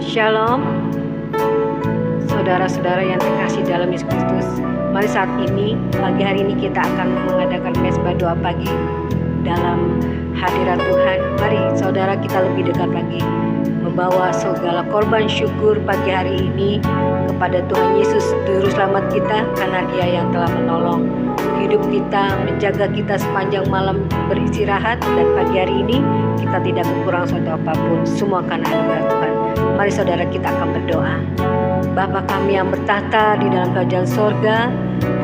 Shalom, saudara-saudara yang terkasih dalam Yesus Kristus. Mari saat ini, pagi hari ini kita akan mengadakan mesbah doa pagi dalam hadirat Tuhan. Mari saudara kita lebih dekat lagi, membawa segala korban syukur pagi hari ini kepada Tuhan Yesus, Juru Selamat kita, karena Dia yang telah menolong hidup kita, menjaga kita sepanjang malam beristirahat, dan pagi hari ini kita tidak berkurang suatu apapun, semua karena anugerah Tuhan. Mari saudara kita akan berdoa. Bapa kami yang bertahta di dalam kerajaan sorga,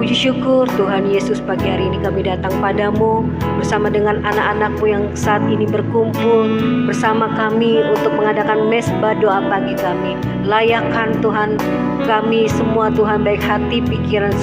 puji syukur Tuhan Yesus, pagi hari ini kami datang padamu bersama dengan anak-anakmu yang saat ini berkumpul bersama kami untuk mengadakan mesbah doa pagi kami. Layakkan Tuhan kami semua Tuhan, baik hati, pikiran,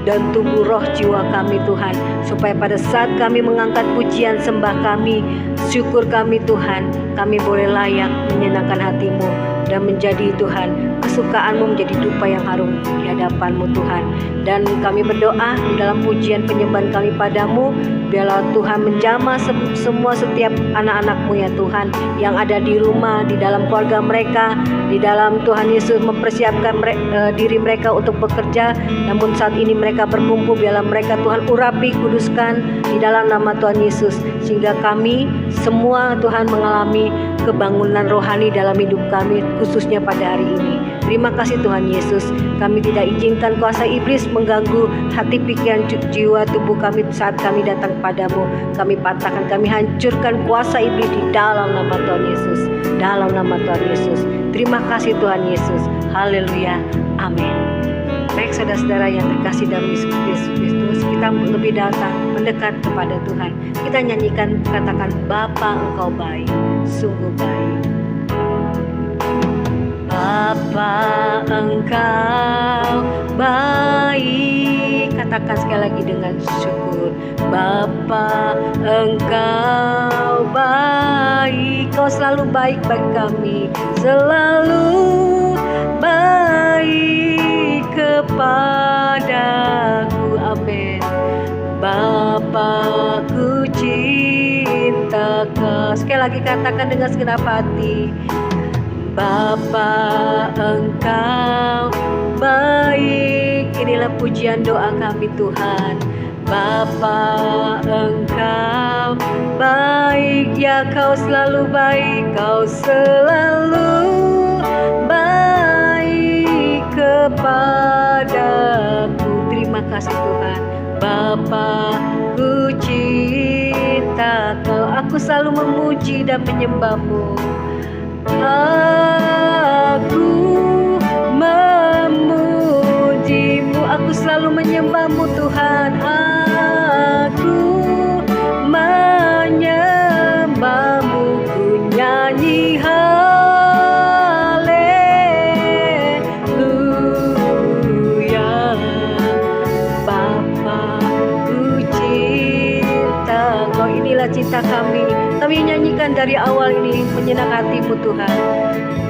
dan tubuh roh jiwa kami Tuhan, supaya pada saat kami mengangkat pujian sembah kami, syukur kami Tuhan, kami boleh layak menyenangkan hatimu dan menjadi Tuhan kesukaanmu, menjadi dupa yang harum di hadapanmu Tuhan. Dan kami berdoa di dalam pujian penyembahan kami padamu, biarlah Tuhan menjamah semua setiap anak-anakmu ya Tuhan, yang ada di rumah, di dalam keluarga mereka, di dalam Tuhan Yesus mempersiapkan diri mereka untuk bekerja. Namun saat ini mereka berkumpul, biarlah mereka Tuhan urapi, kuduskan di dalam nama Tuhan Yesus, sehingga kami semua Tuhan mengalami kebangunan rohani dalam hidup kami, khususnya pada hari ini. Terima kasih Tuhan Yesus, kami tidak izinkan kuasa iblis mengganggu hati, pikiran, jiwa, tubuh kami saat kami datang padamu. Kami patahkan, kami hancurkan kuasa iblis di dalam nama Tuhan Yesus, dalam nama Tuhan Yesus. Terima kasih Tuhan Yesus, haleluya, amin. Baik saudara-saudara yang terkasih dalam Yesus Kristus, kita lebih datang mendekat kepada Tuhan. Kita nyanyikan, katakan, Bapa Engkau baik, sungguh baik. Bapa Engkau baik, katakan sekali lagi dengan syukur. Bapa Engkau baik, Kau selalu baik bagi kami, selalu baik kepadaku, amin. Bapa-Ku cinta Kau, sekali lagi katakan dengan segenap hati. Bapa Engkau baik, inilah pujian doa kami Tuhan. Bapa Engkau baik, ya Kau selalu baik, Kau selalu baik kepadaku. Terima kasih Tuhan. Bapa-Ku cinta Kau, aku selalu memuji dan menyembah-Mu. Aku memuji-Mu, aku selalu menyembah-Mu Tuhan. Aku menyembah-Mu, ku nyanyi haleluya. Bapa-Ku cinta Kau, inilah cinta kami. Kami nyanyikan dari awal ini, menyenangkan hati-Mu Tuhan.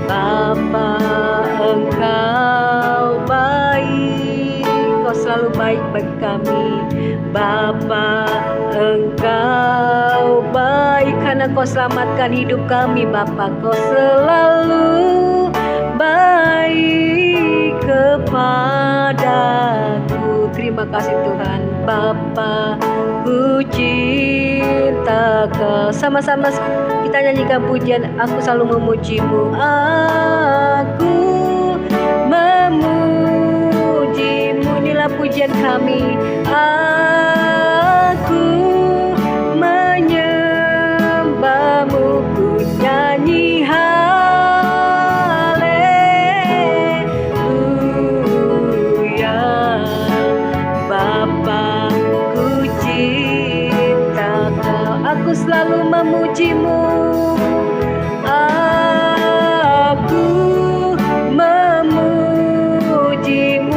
Bapa Engkau baik, Kau selalu baik bagi kami. Bapa Engkau baik, karena Kau selamatkan hidup kami. Bapa, Kau selalu baik kepadaku. Terima kasih Tuhan. Bapa-Ku cinta Kau, sama-sama kita nyanyikan pujian, aku selalu memuji-Mu. Aku memuji-Mu, inilah pujian kami. Aku menyembah-Mu, ku nyanyi haleluya. Bapa-Ku cinta Kau, aku selalu memuji-Mu. Aku memuji-Mu,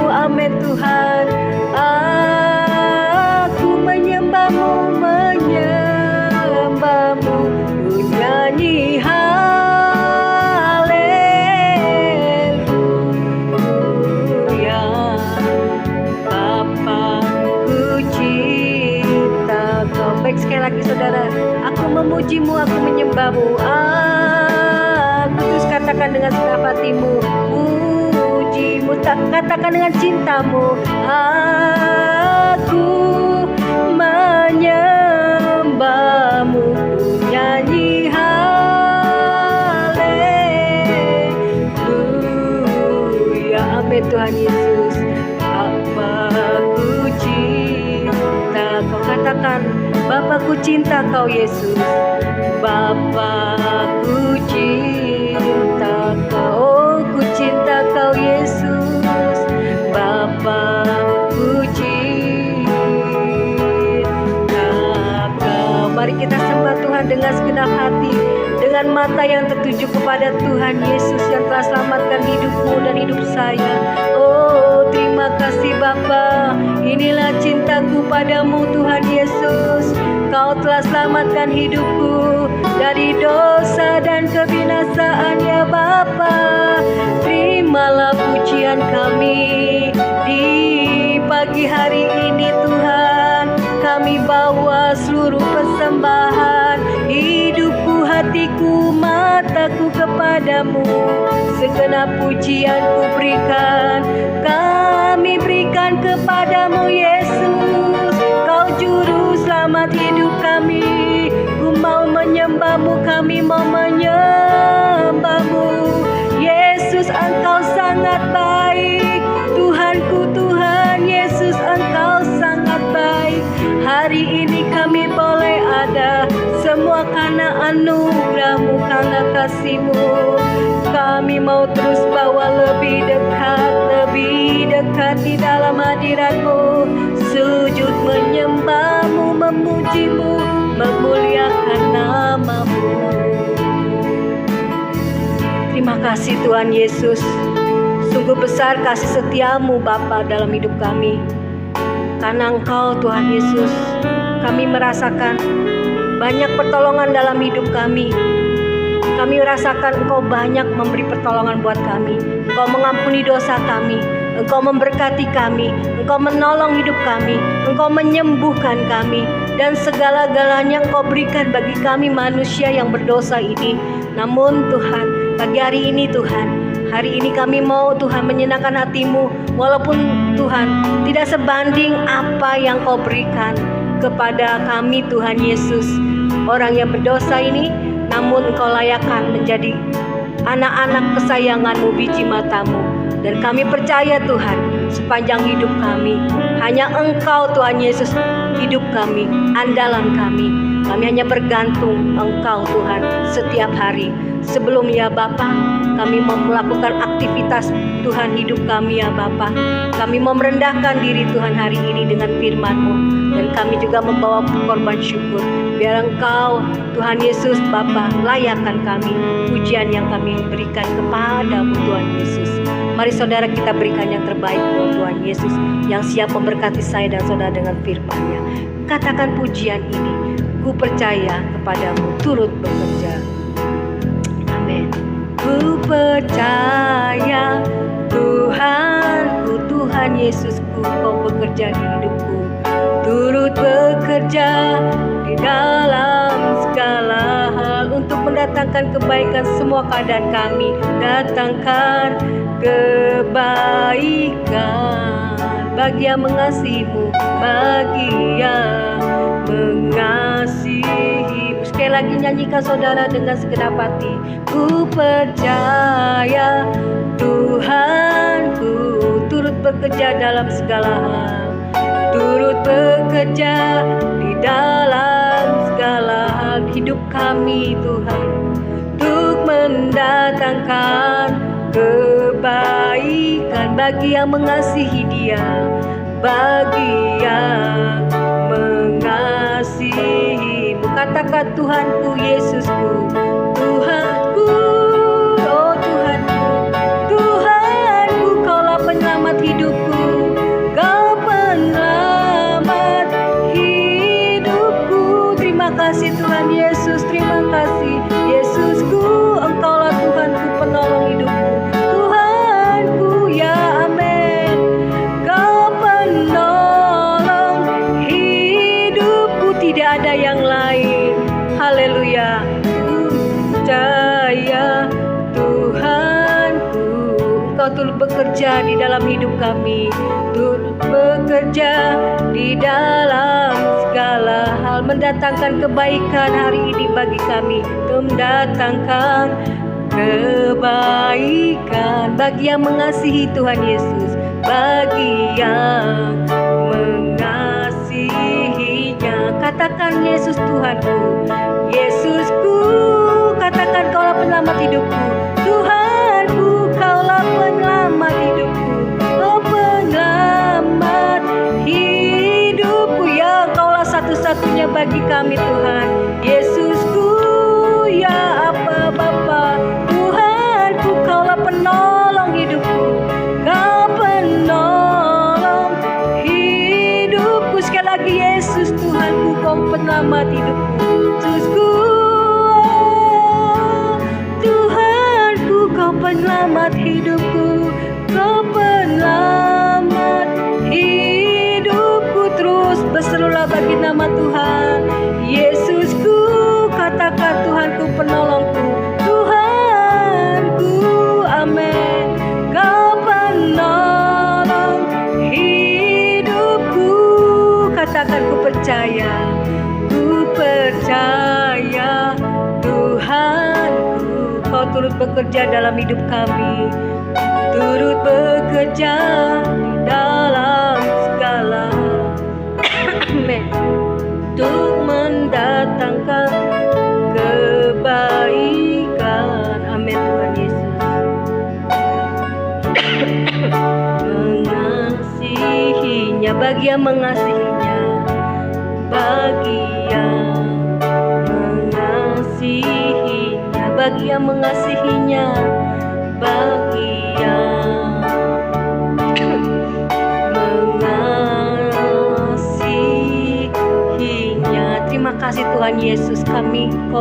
amin Tuhan. Aku menyembah-Mu, menyembah-Mu, ku nyanyi haleluya. Bapa-Ku cinta Kau. Baik, sekali lagi saudara, aku memuji-Mu, aku menyembah-Mu. Aku terus katakan dengan segala segenap hatimu, pujimu, katakan dengan cintamu, aku menyembahmu, ku nyanyi haleluya. Amin Tuhan Yesus. Bapakku cinta kau, katakan Bapakku cinta kau Yesus. Bapakku cinta kau, oh ku cinta kau Yesus. Bapakku cinta kau. Mari kita sembah Tuhan dengan segenap hati, dengan mata yang tertuju kepada Tuhan Yesus yang telah selamatkan hidupmu dan hidup saya. Oh terima kasih Bapa, inilah cintaku padamu Tuhan Yesus. Kau telah selamatkan hidupku dari dosa dan kebinasaan ya Bapa. Terimalah pujian kami di pagi hari ini Tuhan. Kami bawa seluruh persembahan, hidupku, hatiku, mataku kepadamu. Segenap pujian ku berikan, kami berikan kepadamu Yesus. Kau juru selamat hidup kami. Ku mau menyembahmu, kami mau menyembahmu Yesus. Engkau sangat baik Tuhanku, Tuhan Yesus, Engkau sangat baik. Hari ini kami boleh ada semua karena anugerahmu, karena kasihmu. Kami mau terus bawa lebih dekat di dalam hadiratmu. Sujud menyembahmu, memujimu, memuliakan namamu. Terima kasih Tuhan Yesus. Sungguh besar kasih setiamu Bapa dalam hidup kami. Karena Engkau Tuhan Yesus, kami merasakan banyak pertolongan dalam hidup kami. Kami merasakan Engkau banyak memberi pertolongan buat kami. Engkau mengampuni dosa kami, Engkau memberkati kami, Engkau menolong hidup kami, Engkau menyembuhkan kami, dan segala-galanya Engkau berikan bagi kami manusia yang berdosa ini. Namun Tuhan, pagi hari ini Tuhan, hari ini kami mau Tuhan menyenangkan hatimu. Walaupun Tuhan tidak sebanding apa yang Kau berikan kepada kami Tuhan Yesus, orang yang berdosa ini, namun Engkau layakkan menjadi anak-anak kesayanganmu, biji matamu. Dan kami percaya Tuhan, sepanjang hidup kami hanya Engkau Tuhan Yesus, hidup kami, andalan kami. Kami hanya bergantung Engkau Tuhan setiap hari. Sebelum ya Bapa, kami mau melakukan aktivitas Tuhan hidup kami ya Bapa. Kami mau merendahkan diri Tuhan hari ini dengan firman-Mu. Dan kami juga membawa korban syukur. Biar Engkau Tuhan Yesus Bapa layakkan kami pujian yang kami berikan kepada-Mu Tuhan Yesus. Mari saudara kita berikan yang terbaik buat Tuhan Yesus yang siap memberkati saya dan saudara dengan firman-Nya. Katakan pujian ini, ku percaya kepadamu turut bekerja. Amin. Ku percaya Tuhanku, Tuhan Yesusku, Kau bekerja di hidupku. Turut bekerja di dalam segala hal untuk mendatangkan kebaikan semua keadaan kami. Datangkan kebaikan bagi yang mengasihi-Mu, bagi yang mengasihi-Mu. Sekali lagi nyanyikan saudara dengan segenap hati. Ku percaya Tuhanku turut bekerja dalam segala hal, turut bekerja di dalam segala hal hidup kami Tuhan, untuk mendatangkan kebaikan bagi yang mengasihi Dia, bagi yang mengasihi-Mu. Katakan Tuhanku Yesusku, Tuhanku, oh Tuhanku, Tuhanku, Kaulah penyelamat hidupku, Kau penyelamat hidupku. Terima kasih Tuhan Yesus, terima kasih Yesusku, Engkaulah Tuhanku, penolong hidupku. Tuhanku, ya amin. Kau penolong hidupku, tidak ada yang lain. Haleluya. Engkau turut bekerja di dalam hidup kami, turut bekerja di dalam segala hal, mendatangkan kebaikan hari ini bagi kami, mendatangkan kebaikan bagi yang mengasihi Tuhan Yesus, bagi yang mengasihinya. Katakan Yesus Tuhanku, Yesusku, katakan Kaulah penyelamat hidupku, Tuhanku, Kaulah penyelamat hidupku, oh penyelamat hidupku, ya Kaulah satu-satunya bagi kami Tuhan. Yesusku, ya apa Bapa, Tuhanku, Kaulah penolong hidupku, Kau penolong hidupku. Sekali lagi Yesus Tuhanku, Kau penyelamat hidupku, Yesusku, Tuhanku, Kau penyelamat hidupku, Kau penyelamat hidupku. Terus berserulah bagi nama Tuhan. Yesusku, katakan Tuhanku, penolongku, Tuhanku, amin. Kau penolong hidupku, katakan ku percaya Tuhanku, Kau turut bekerja dalam hidup kami, turut bekerja di dalam segala amin, untuk mendatangkan kebaikan, amin Tuhan Yesus. Mengasihinya bagi yang mengasihinya, bagi yang mengasihinya, bagi yang mengasihinya, bagi yang mengasihinya. Terima kasih Tuhan Yesus, Kau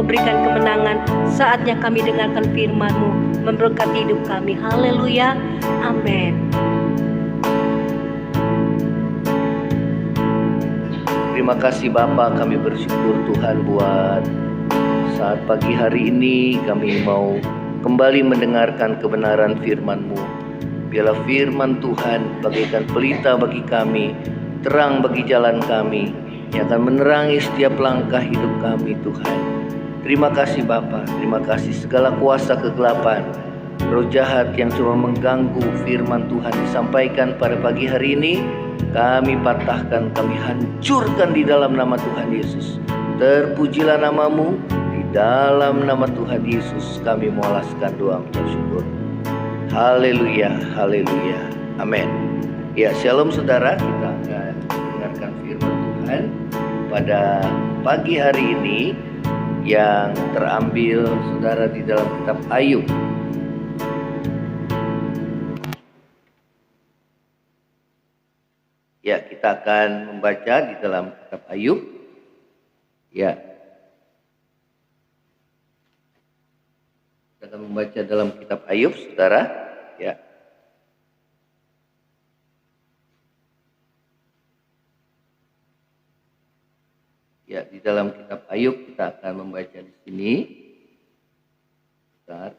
berikan kemenangan saatnya kami dengarkan firman-Mu, memberkati hidup kami. Haleluya, amin. Terima kasih Bapa, kami bersyukur Tuhan buat saat pagi hari ini kami mau kembali mendengarkan kebenaran firman-Mu. Biarlah firman Tuhan bagaikan pelita bagi kami, terang bagi jalan kami, yang akan menerangi setiap langkah hidup kami Tuhan. Terima kasih Bapa, terima kasih segala kuasa kegelapan, roh jahat yang cuma mengganggu firman Tuhan disampaikan pada pagi hari ini, kami patahkan, kami hancurkan di dalam nama Tuhan Yesus. Terpujilah nama-Mu, di dalam nama Tuhan Yesus kami mengalaskan doa mengucap syukur. Haleluya, haleluya, amin. Ya, shalom saudara, kita akan mendengarkan firman Tuhan pada pagi hari ini yang terambil saudara di dalam kitab Ayub. Ya, kita akan membaca di dalam kitab Ayub. Ya, kita akan membaca dalam kitab Ayub, saudara. Ya. Ya, di dalam kitab Ayub kita akan membaca di sini. Bentar.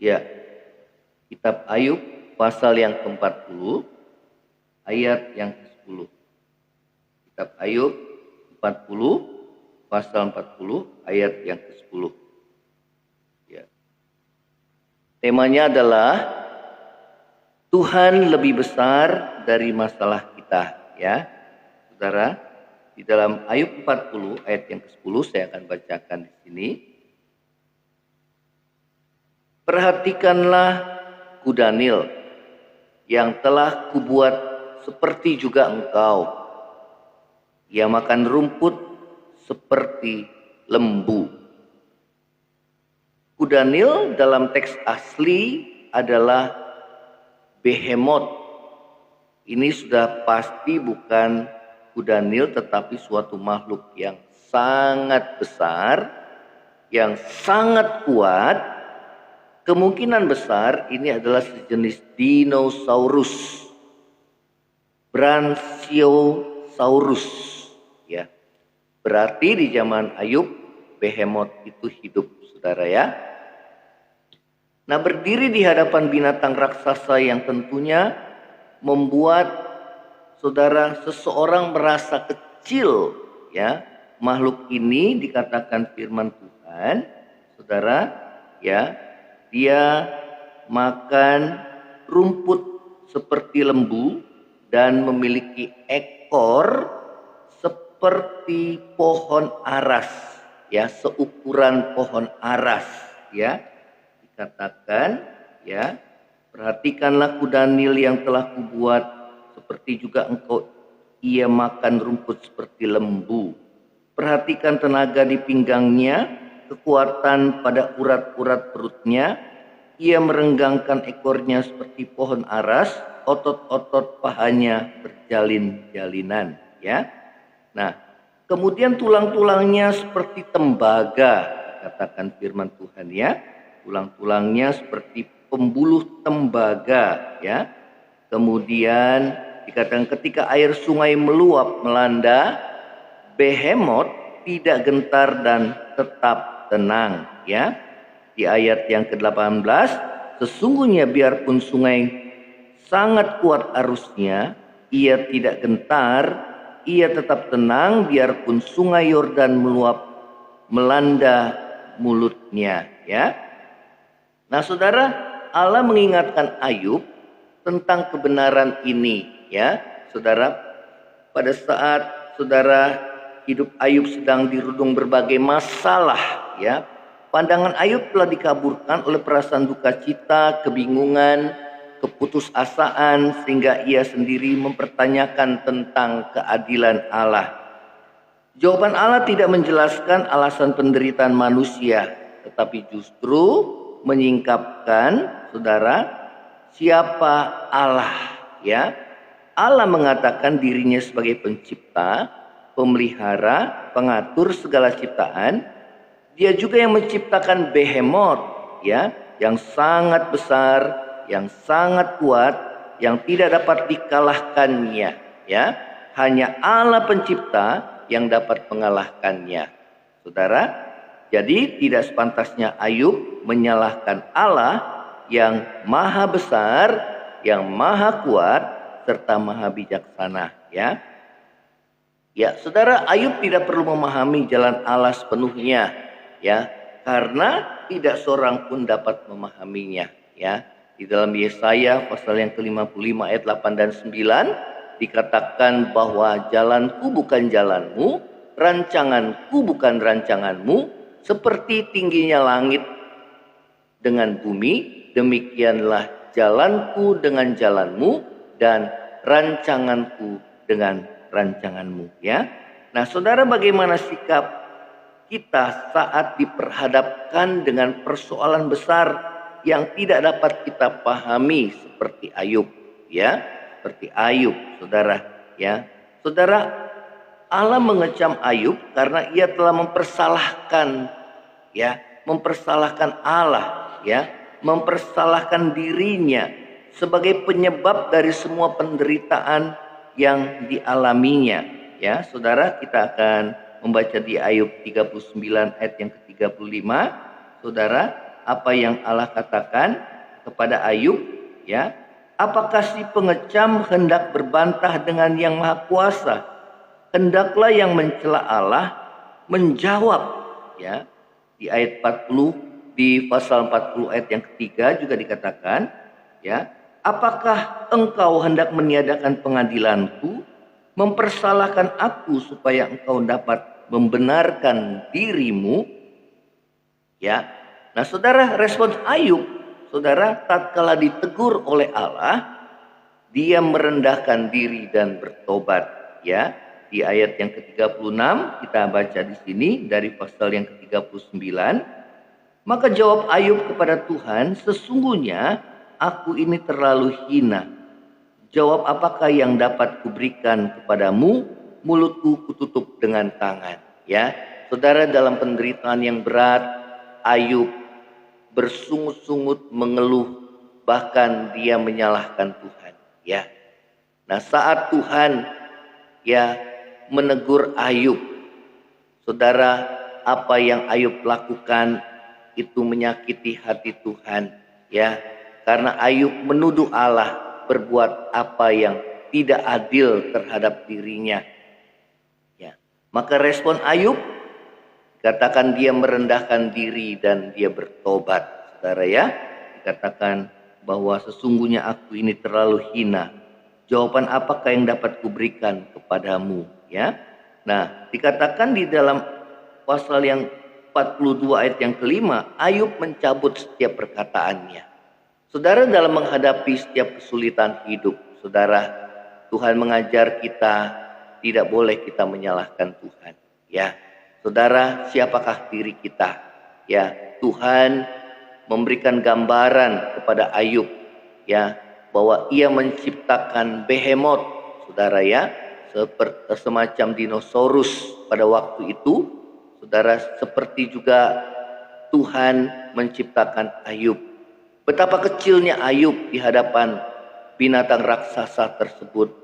Ya, kitab Ayub pasal yang ke-40 ayat yang ke-10. Kitab Ayub 40 pasal 40 ayat yang ke-10. Ya. Temanya adalah Tuhan lebih besar dari masalah kita, ya. Saudara, di dalam Ayub 40 ayat yang ke-10 saya akan bacakan di sini. Perhatikanlah kuda Nil yang telah kubuat seperti juga engkau. Ia makan rumput seperti lembu. Kuda Nil dalam teks asli adalah behemoth. Ini sudah pasti bukan kuda Nil tetapi suatu makhluk yang sangat besar, yang sangat kuat. Kemungkinan besar ini adalah sejenis dinosaurus. Brachiosaurus, ya. Berarti di zaman Ayub Behemoth itu hidup, saudara ya. Nah, berdiri di hadapan binatang raksasa yang tentunya membuat saudara seseorang merasa kecil, ya. Makhluk ini dikatakan firman Tuhan, saudara, ya. Dia makan rumput seperti lembu dan memiliki ekor seperti pohon aras, ya, seukuran pohon aras, ya. Dikatakan, ya, perhatikanlah kuda Nil yang telah kubuat, seperti juga engkau ia makan rumput seperti lembu. Perhatikan tenaga di pinggangnya, kekuatan pada urat-urat perutnya. Ia merenggangkan ekornya seperti pohon aras, otot-otot pahanya berjalin-jalinan, ya. Nah, kemudian tulang-tulangnya seperti tembaga, katakan firman Tuhan, ya. Tulang-tulangnya seperti pembuluh tembaga, ya. Kemudian dikatakan ketika air sungai meluap melanda, Behemoth tidak gentar dan tetap tenang, ya. Di ayat yang ke-18, sesungguhnya biarpun sungai sangat kuat arusnya, ia tidak gentar, ia tetap tenang biarpun sungai Yordan meluap melanda mulutnya, ya. Nah, saudara, Allah mengingatkan Ayub tentang kebenaran ini, ya. Saudara, pada saat saudara hidup Ayub sedang dirudung berbagai masalah, ya. Pandangan Ayub telah dikaburkan oleh perasaan duka cita, kebingungan, keputusasaan, sehingga ia sendiri mempertanyakan tentang keadilan Allah. Jawaban Allah tidak menjelaskan alasan penderitaan manusia, tetapi justru menyingkapkan, saudara, siapa Allah, ya. Allah mengatakan dirinya sebagai pencipta, pemelihara, pengatur segala ciptaan. Dia juga yang menciptakan Behemoth, ya, yang sangat besar, yang sangat kuat, yang tidak dapat dikalahkannya, ya. Hanya Allah pencipta yang dapat mengalahkannya, saudara. Jadi tidak sepantasnya Ayub menyalahkan Allah yang maha besar, yang maha kuat, serta maha bijaksana, ya. Ya, saudara, Ayub tidak perlu memahami jalan Allah sepenuhnya, ya, karena tidak seorang pun dapat memahaminya, ya. Di dalam Yesaya pasal yang ke-55 ayat 8 dan 9 dikatakan bahwa jalanku bukan jalanmu, rancanganku bukan rancanganmu, seperti tingginya langit dengan bumi, demikianlah jalanku dengan jalanmu dan rancanganku dengan rancanganmu, ya. Nah, saudara, bagaimana sikap kita saat diperhadapkan dengan persoalan besar yang tidak dapat kita pahami seperti Ayub, ya, seperti Ayub, saudara, ya. Saudara, Allah mengecam Ayub karena ia telah mempersalahkan, ya, mempersalahkan Allah, ya, mempersalahkan dirinya sebagai penyebab dari semua penderitaan yang dialaminya, ya. Saudara, kita akan membaca di Ayub 39 ayat yang ke-35, saudara, apa yang Allah katakan kepada Ayub, ya. Apakah si pengecam hendak berbantah dengan yang maha kuasa? Hendaklah yang mencela Allah menjawab, ya. Di ayat 40, di pasal 40 ayat yang ketiga juga dikatakan, ya. Apakah engkau hendak meniadakan pengadilanku, mempersalahkan aku supaya engkau dapat membenarkan dirimu, ya. Nah, saudara, respon Ayub, saudara, tatkala ditegur oleh Allah, dia merendahkan diri dan bertobat, ya. Di ayat yang ke-36 kita baca di sini dari pasal yang ke-39, maka jawab Ayub kepada Tuhan, sesungguhnya aku ini terlalu hina. Jawab apakah yang dapat kuberikan kepadamu? Mulutku kututup dengan tangan, ya. Saudara, dalam penderitaan yang berat, Ayub bersungut-sungut mengeluh, bahkan dia menyalahkan Tuhan, ya. Nah, saat Tuhan ya menegur Ayub, saudara, apa yang Ayub lakukan itu menyakiti hati Tuhan, ya. Karena Ayub menuduh Allah berbuat apa yang tidak adil terhadap dirinya. Ya. Maka respon Ayub, katakan dia merendahkan diri dan dia bertobat, saudara ya. Dikatakan bahwa sesungguhnya aku ini terlalu hina. Jawaban apakah yang dapat kuberikan kepadamu, ya? Nah, dikatakan di dalam pasal yang 42 ayat yang kelima, Ayub mencabut setiap perkataannya. Saudara, dalam menghadapi setiap kesulitan hidup, saudara, Tuhan mengajar kita tidak boleh kita menyalahkan Tuhan, ya. Saudara, siapakah diri kita? Ya, Tuhan memberikan gambaran kepada Ayub, ya, bahwa ia menciptakan behemoth, saudara ya, seperti semacam dinosaurus pada waktu itu, saudara, seperti juga Tuhan menciptakan Ayub. Betapa kecilnya Ayub di hadapan binatang raksasa tersebut,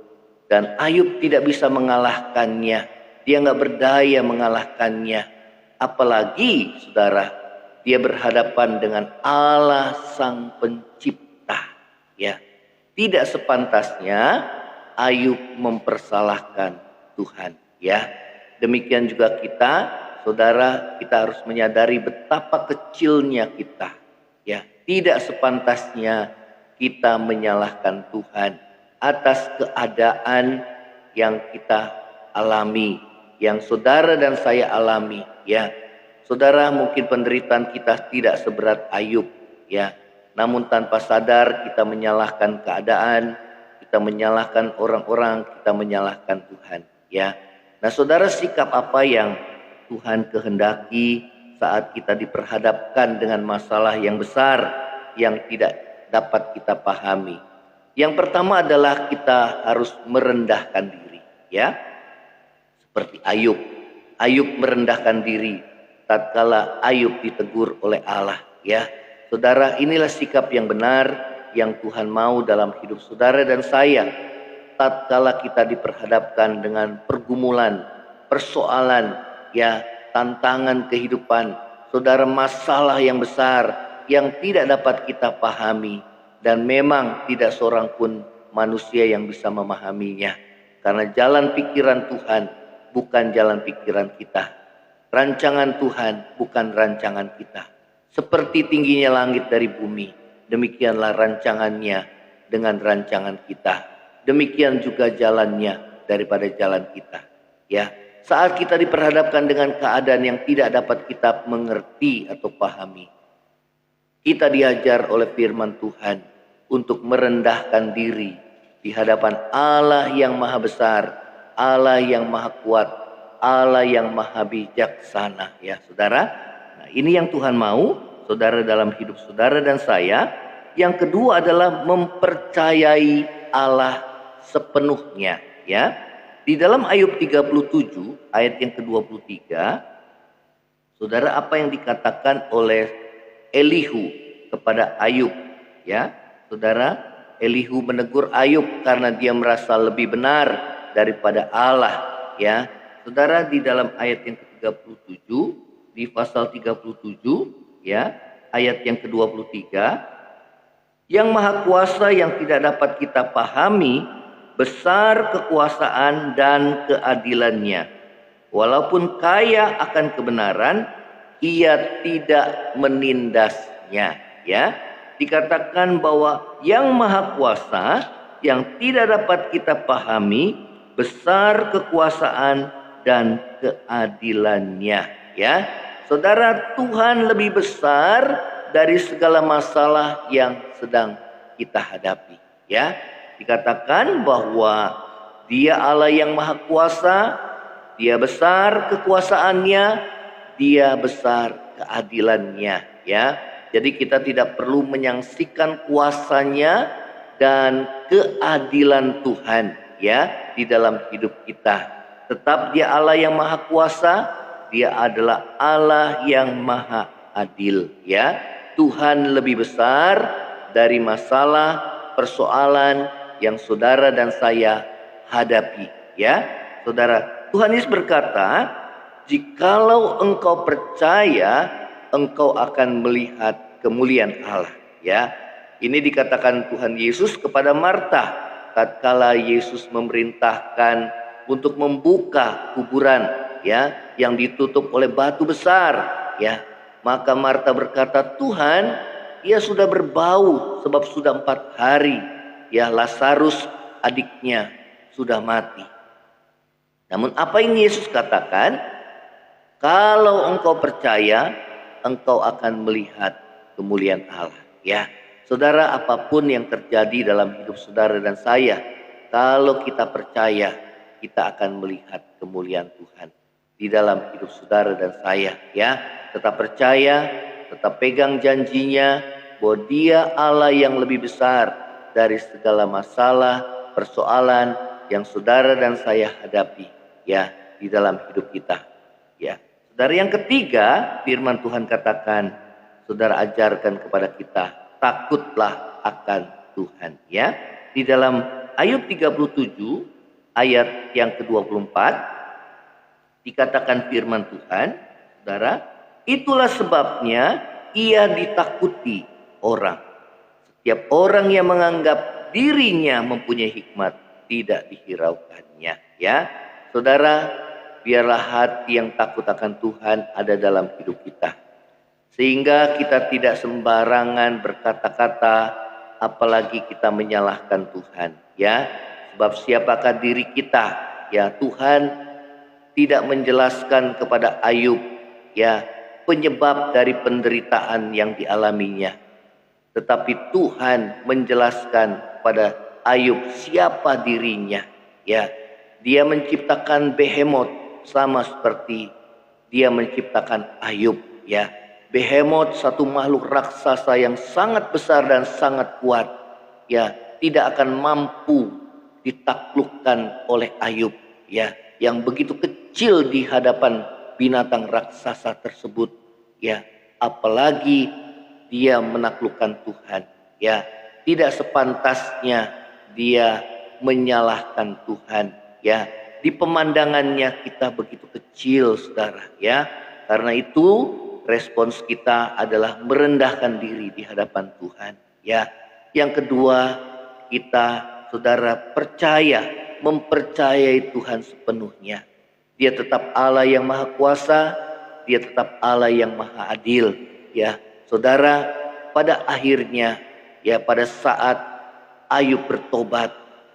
dan Ayub tidak bisa mengalahkannya. Dia nggak berdaya mengalahkannya. Apalagi, saudara, dia berhadapan dengan Allah Sang Pencipta, ya. Tidak sepantasnya Ayub mempersalahkan Tuhan, ya. Demikian juga kita, saudara, kita harus menyadari betapa kecilnya kita, ya. Tidak sepantasnya kita menyalahkan Tuhan atas keadaan yang kita alami, yang saudara dan saya alami, ya. Saudara, mungkin penderitaan kita tidak seberat Ayub, ya. Namun tanpa sadar kita menyalahkan keadaan, kita menyalahkan orang-orang, kita menyalahkan Tuhan, ya. Nah, saudara, sikap apa yang Tuhan kehendaki saat kita diperhadapkan dengan masalah yang besar yang tidak dapat kita pahami? Yang pertama adalah kita harus merendahkan diri, ya. Seperti Ayub. Ayub merendahkan diri tatkala Ayub ditegur oleh Allah, ya. Saudara, inilah sikap yang benar yang Tuhan mau dalam hidup saudara dan saya. Tatkala kita diperhadapkan dengan pergumulan, persoalan, ya, tantangan kehidupan, saudara, masalah yang besar yang tidak dapat kita pahami, dan memang tidak seorang pun manusia yang bisa memahaminya. Karena jalan pikiran Tuhan bukan jalan pikiran kita. Rancangan Tuhan bukan rancangan kita. Seperti tingginya langit dari bumi, demikianlah rancangannya dengan rancangan kita. Demikian juga jalannya daripada jalan kita, ya. Saat kita diperhadapkan dengan keadaan yang tidak dapat kita mengerti atau pahami, kita diajar oleh firman Tuhan untuk merendahkan diri di hadapan Allah yang maha besar, Allah yang maha kuat, Allah yang maha bijaksana, ya saudara. Nah, ini yang Tuhan mau, saudara, dalam hidup saudara dan saya. Yang kedua adalah mempercayai Allah sepenuhnya, ya. Di dalam Ayub 37 ayat yang ke-23, saudara, apa yang dikatakan oleh Elihu kepada Ayub, ya. Saudara, Elihu menegur Ayub karena dia merasa lebih benar daripada Allah, ya. Saudara, di dalam ayat yang ke-37, di pasal 37, ya, ayat yang ke-23, yang maha kuasa yang tidak dapat kita pahami, besar kekuasaan dan keadilannya. Walaupun kaya akan kebenaran, ia tidak menindasnya, ya. Dikatakan bahwa yang maha kuasa yang tidak dapat kita pahami, besar kekuasaan dan keadilannya, ya. Saudara, Tuhan lebih besar dari segala masalah yang sedang kita hadapi, ya. Dikatakan bahwa Dia Allah yang maha kuasa, Dia besar kekuasaannya, Dia besar keadilannya, ya. Jadi kita tidak perlu menyaksikan kuasanya dan keadilan Tuhan, ya, di dalam hidup kita. Tetap Dia Allah yang maha kuasa, Dia adalah Allah yang maha adil, ya. Tuhan lebih besar dari masalah, persoalan yang saudara dan saya hadapi. Ya, saudara, Tuhan Yesus berkata, jikalau engkau percaya, engkau akan melihat kemuliaan Allah. Ya, ini dikatakan Tuhan Yesus kepada Marta tatkala Yesus memerintahkan untuk membuka kuburan, ya, yang ditutup oleh batu besar. Ya, maka Marta berkata, Tuhan, ia sudah berbau sebab sudah 4 hari. Ya, Lazarus adiknya sudah mati. Namun apa yang Yesus katakan? Kalau engkau percaya, engkau akan melihat kemuliaan Allah. Ya, saudara, apapun yang terjadi dalam hidup saudara dan saya, kalau kita percaya, kita akan melihat kemuliaan Tuhan di dalam hidup saudara dan saya. Ya, tetap percaya, tetap pegang janjinya bahwa Dia Allah yang lebih besar dari segala masalah, persoalan yang saudara dan saya hadapi, ya, di dalam hidup kita. Ya, saudara, yang ketiga, firman Tuhan katakan, saudara ajarkan kepada kita, takutlah akan Tuhan. Ya, di dalam Ayub 37 ayat yang ke-24 dikatakan firman Tuhan, saudara, itulah sebabnya ia ditakuti orang. Setiap orang yang menganggap dirinya mempunyai hikmat tidak dihiraukannya. Ya, saudara, biarlah hati yang takut akan Tuhan ada dalam hidup kita, sehingga kita tidak sembarangan berkata-kata, apalagi kita menyalahkan Tuhan. Ya, sebab siapakah diri kita? Ya, Tuhan tidak menjelaskan kepada Ayub, ya, penyebab dari penderitaan yang dialaminya, tetapi Tuhan menjelaskan pada Ayub siapa dirinya. Ya, Dia menciptakan Behemoth sama seperti Dia menciptakan Ayub. Ya, Behemoth satu makhluk raksasa yang sangat besar dan sangat kuat. Ya, tidak akan mampu ditaklukkan oleh Ayub. Ya, yang begitu kecil di hadapan binatang raksasa tersebut. Ya, apalagi dia menaklukkan Tuhan. Ya, tidak sepantasnya dia menyalahkan Tuhan. Ya, di pemandangannya kita begitu kecil, saudara. Ya, karena itu respons kita adalah merendahkan diri di hadapan Tuhan. Ya, yang kedua, kita, saudara, mempercayai Tuhan sepenuhnya. Dia tetap Allah yang maha kuasa, Dia tetap Allah yang maha adil. Ya, saudara, pada akhirnya, ya, pada saat Ayub bertobat,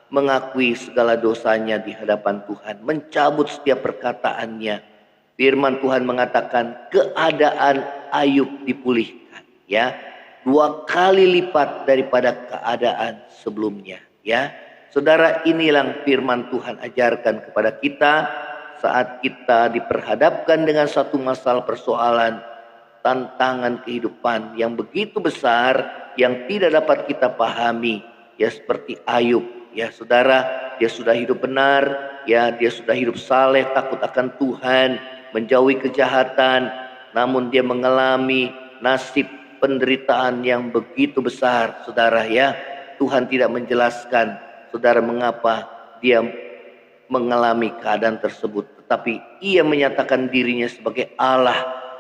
mengakui segala dosanya di hadapan Tuhan, mencabut setiap perkataannya, firman Tuhan mengatakan keadaan Ayub dipulihkan. Ya, 2 kali lipat daripada keadaan sebelumnya. Ya, saudara, inilah firman Tuhan ajarkan kepada kita saat kita diperhadapkan dengan satu masalah persoalan, tantangan kehidupan yang begitu besar yang tidak dapat kita pahami. Ya, seperti Ayub. Ya, saudara, dia sudah hidup benar. Ya, dia sudah hidup saleh, takut akan Tuhan, menjauhi kejahatan. Namun dia mengalami nasib penderitaan yang begitu besar, saudara. Ya, Tuhan tidak menjelaskan, saudara, mengapa dia mengalami keadaan tersebut, tetapi ia menyatakan dirinya sebagai Allah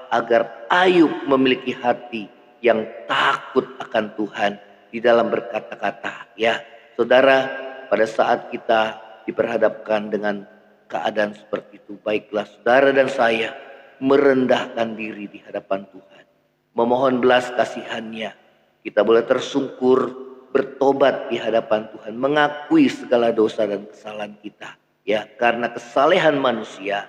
agar Ayub memiliki hati yang takut akan Tuhan di dalam berkata-kata. Ya, saudara, pada saat kita diperhadapkan dengan keadaan seperti itu, baiklah saudara dan saya merendahkan diri di hadapan Tuhan, memohon belas kasihannya. Kita boleh tersungkur, bertobat di hadapan Tuhan, mengakui segala dosa dan kesalahan kita. Ya, karena kesalehan manusia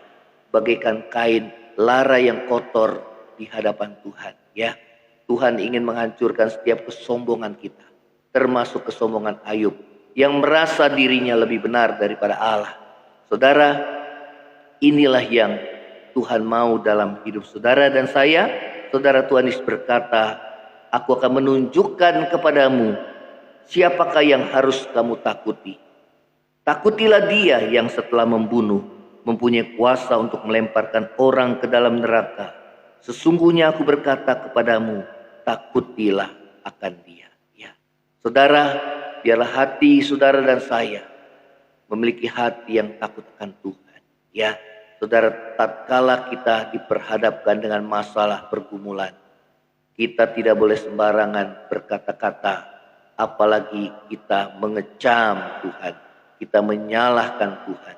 bagaikan kain lara yang kotor di hadapan Tuhan. Ya, Tuhan ingin menghancurkan setiap kesombongan kita, termasuk kesombongan Ayub yang merasa dirinya lebih benar daripada Allah. Saudara, inilah yang Tuhan mau dalam hidup saudara dan saya. Saudara, Tuhan Yesus berkata, aku akan menunjukkan kepadamu siapakah yang harus kamu takuti. Takutilah Dia yang setelah membunuh mempunyai kuasa untuk melemparkan orang ke dalam neraka. Sesungguhnya aku berkata kepadamu, takutilah akan Dia. Ya, saudara, biarlah hati saudara dan saya memiliki hati yang takut akan Tuhan. Ya, saudara, tatkala kita diperhadapkan dengan masalah pergumulan, kita tidak boleh sembarangan berkata-kata, apalagi kita mengecam Tuhan, kita menyalahkan Tuhan.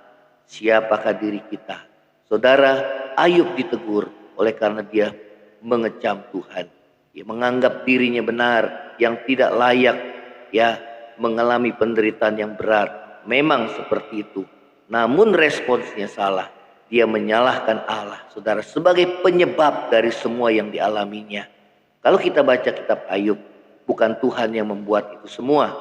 Siapakah diri kita? Saudara, Ayub ditegur oleh karena dia mengecam Tuhan. Dia menganggap dirinya benar, yang tidak layak ya mengalami penderitaan yang berat. Memang seperti itu. Namun responsnya salah. Dia menyalahkan Allah, saudara, sebagai penyebab dari semua yang dialaminya. Kalau kita baca kitab Ayub, bukan Tuhan yang membuat itu semua,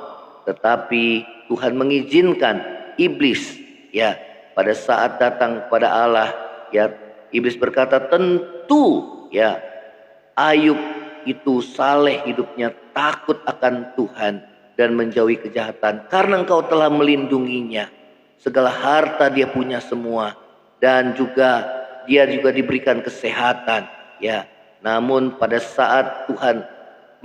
tetapi Tuhan mengizinkan iblis ya pada saat datang kepada Allah, ya iblis berkata, tentu ya Ayub itu saleh hidupnya, takut akan Tuhan dan menjauhi kejahatan karena engkau telah melindunginya. Segala harta dia punya semua, dan juga dia juga diberikan kesehatan ya. Namun pada saat Tuhan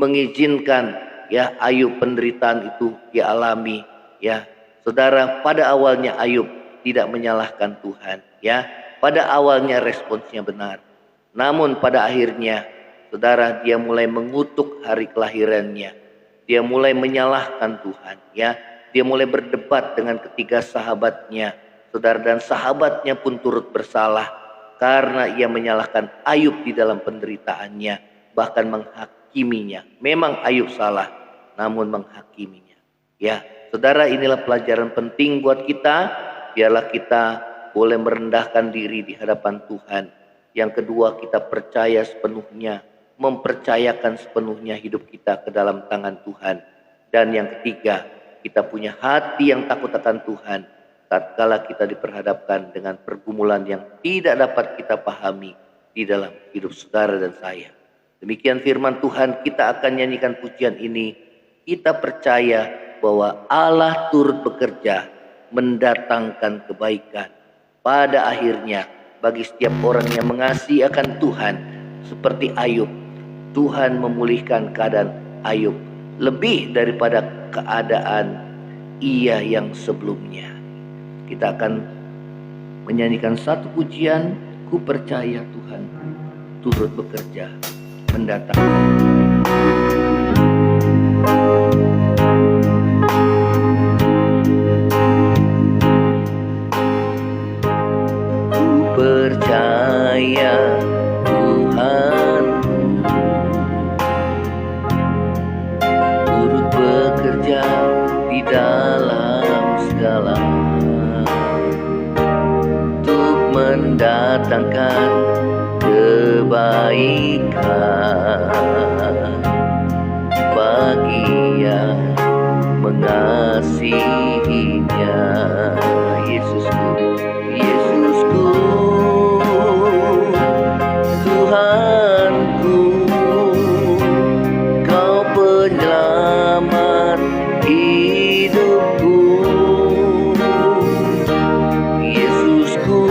mengizinkan ya Ayub penderitaan itu dia alami ya. Saudara, pada awalnya Ayub tidak menyalahkan Tuhan ya. Pada awalnya responsnya benar. Namun pada akhirnya saudara, dia mulai mengutuk hari kelahirannya. Dia mulai menyalahkan Tuhan ya. Dia mulai berdebat dengan ketiga sahabatnya. Saudara, dan sahabatnya pun turut bersalah karena ia menyalahkan Ayub di dalam penderitaannya, bahkan menghakiminya. Memang Ayub salah, namun menghakiminya. Ya, saudara, inilah pelajaran penting buat kita. Biarlah kita boleh merendahkan diri di hadapan Tuhan. Yang kedua, kita percaya sepenuhnya, mempercayakan sepenuhnya hidup kita ke dalam tangan Tuhan. Dan yang ketiga, kita punya hati yang takut akan Tuhan tatkala kita diperhadapkan dengan pergumulan yang tidak dapat kita pahami di dalam hidup saudara dan saya. Demikian firman Tuhan, kita akan nyanyikan pujian ini. Kita percaya bahwa Allah turut bekerja mendatangkan kebaikan. Pada akhirnya bagi setiap orang yang mengasihi akan Tuhan, seperti Ayub, Tuhan memulihkan keadaan Ayub lebih daripada keadaan ia yang sebelumnya. Kita akan menyanyikan satu pujian, ku percaya Tuhan turut bekerja mendatangkan. Ku percaya Tuhan turut bekerja di dalam segala untuk mendatangkan kebaikan bagi yang mengasihinya. Yesusku, Yesusku, Tuhanku, Kau penyelamat hidupku. Yesusku,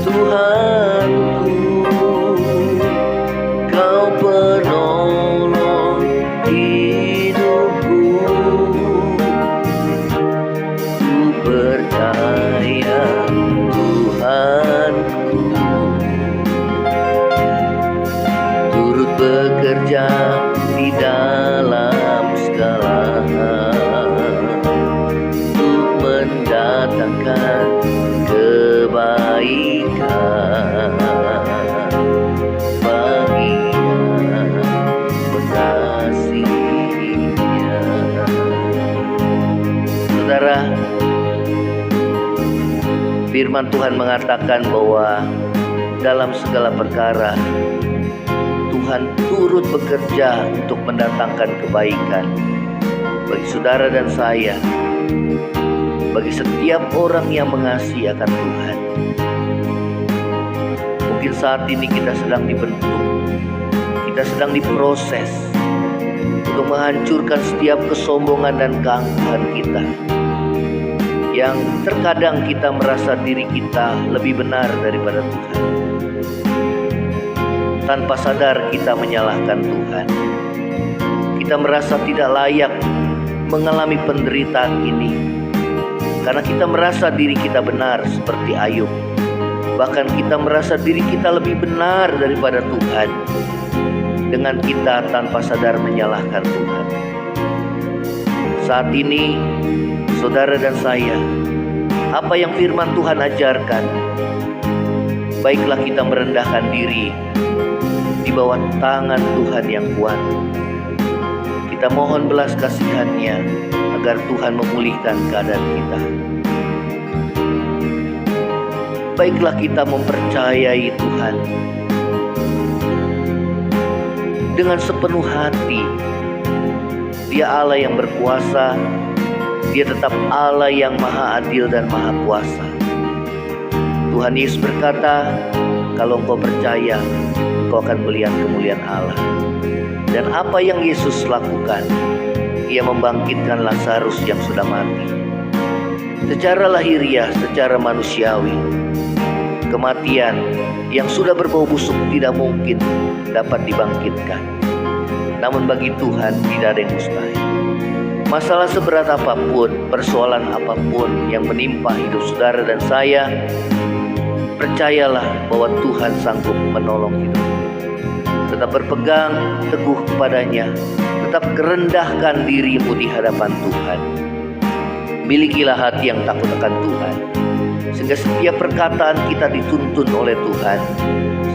Tuhanku, Kau penolong hidupku. Ku percaya Tuhanku turut bekerja di dalam segala hal untuk mendatangkan kebaikan bagi yang mengasihinya. Saudara, firman Tuhan mengatakan bahwa dalam segala perkara Tuhan turut bekerja untuk mendatangkan kebaikan bagi saudara dan saya, bagi setiap orang yang mengasihi akan Tuhan. Mungkin saat ini kita sedang dibentuk, kita sedang diproses untuk menghancurkan setiap kesombongan dan keangkuhan kita, yang terkadang kita merasa diri kita lebih benar daripada Tuhan. Tanpa sadar kita menyalahkan Tuhan. Kita kita merasa tidak layak mengalami penderitaan ini, karena kita merasa diri kita benar seperti Ayub. Bahkan kita merasa diri kita lebih benar daripada Tuhan, dengan kita tanpa sadar menyalahkan Tuhan. Saat ini, saudara dan saya, apa yang firman Tuhan ajarkan, baiklah kita merendahkan diri di bawah tangan Tuhan yang kuat. Kita mohon belas kasihan-Nya agar Tuhan memulihkan keadaan kita. Baiklah kita mempercayai Tuhan dengan sepenuh hati. Dia Allah yang berkuasa, Dia tetap Allah yang maha adil dan maha kuasa. Tuhan Yesus berkata, kalau engkau percaya, engkau akan melihat kemuliaan Allah. Dan apa yang Yesus lakukan? Ia membangkitkan Lazarus yang sudah mati. Secara lahiriah, secara manusiawi, kematian yang sudah berbau busuk tidak mungkin dapat dibangkitkan. Namun bagi Tuhan tidak ada yang mustahil. Masalah seberat apapun, persoalan apapun yang menimpa hidup saudara dan saya, percayalah bahwa Tuhan sanggup menolong hidup. Tetap berpegang teguh kepadanya, tetap rendahkan dirimu di hadapan Tuhan. Milikilah hati yang takut akan Tuhan, sehingga setiap perkataan kita dituntun oleh Tuhan,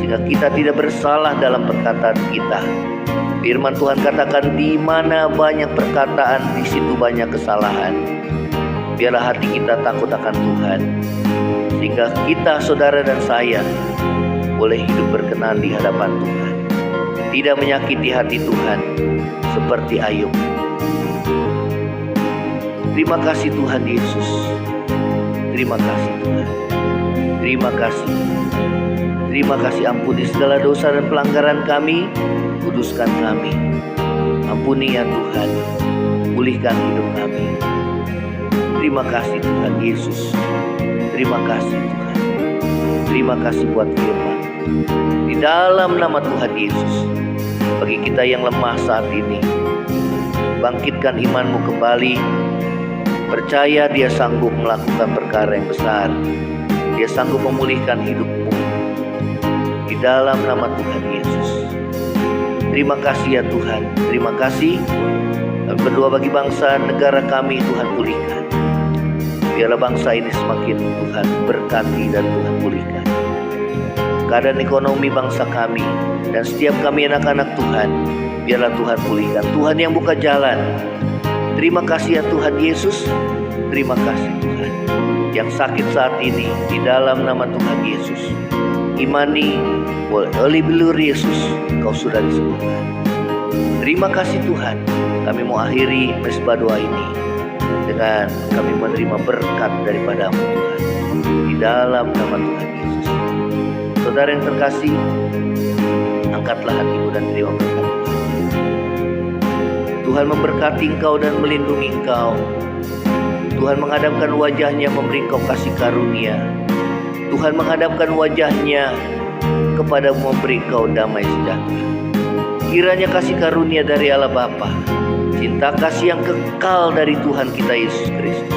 sehingga kita tidak bersalah dalam perkataan kita. Firman Tuhan katakan, di mana banyak perkataan, di situ banyak kesalahan. Biarlah hati kita takut akan Tuhan, sehingga kita, saudara dan saya, boleh hidup berkenan di hadapan Tuhan, tidak menyakiti hati Tuhan seperti Ayub. Terima kasih Tuhan Yesus. Terima kasih Tuhan. Terima kasih. Terima kasih, ampuni segala dosa dan pelanggaran kami. Kuduskan kami. Ampuni ya Tuhan. Pulihkan hidup kami. Terima kasih Tuhan Yesus. Terima kasih Tuhan. Terima kasih buat firman. Di dalam nama Tuhan Yesus, bagi kita yang lemah saat ini, bangkitkan imanmu kembali. Percaya Dia sanggup melakukan perkara yang besar. Dia sanggup memulihkan hidupmu. Di dalam nama Tuhan Yesus. Terima kasih ya Tuhan. Terima kasih. Kami berdoa bagi bangsa negara kami, Tuhan pulihkan. Biarlah bangsa ini semakin Tuhan berkati dan Tuhan pulihkan keadaan ekonomi bangsa kami, dan setiap kami anak-anak Tuhan, biarlah Tuhan pulihkan. Tuhan yang buka jalan. Terima kasih ya Tuhan Yesus. Terima kasih Tuhan. Yang sakit saat ini, di dalam nama Tuhan Yesus, imani oleh bilur Yesus, Kau sudah disembuhkan. Terima kasih Tuhan. Kami mau akhiri mesbah doa ini dengan kami menerima berkat daripada-Mu Tuhan, di dalam nama Tuhan Yesus. Saudara yang terkasih, angkatlah hatimu dan terima berkat Tuhan. Tuhan memberkati engkau dan melindungi engkau. Tuhan menghadapkan wajah-Nya memberi engkau kasih karunia. Tuhan menghadapkan wajah-Nya kepada memberi engkau damai sejahtera. Kiranya kasih karunia dari Allah Bapa, cinta kasih yang kekal dari Tuhan kita Yesus Kristus,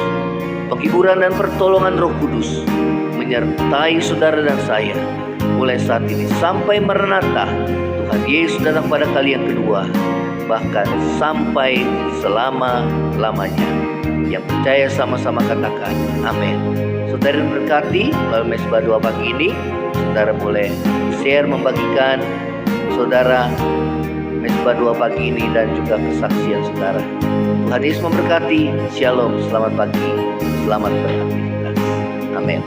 penghiburan dan pertolongan Roh Kudus menyertai saudara dan saya mulai saat ini sampai Maranatha. Tuhan Yesus datang pada kali yang kedua, bahkan sampai selama-lamanya. Yang percaya sama-sama katakan amin. Saudara berkati melalui mesbah doa pagi ini, saudara boleh share, membagikan saudara mesbah doa pagi ini dan juga kesaksian saudara. Tuhan Yesus memberkati. Shalom, selamat pagi, selamat beraktivitas. Amin.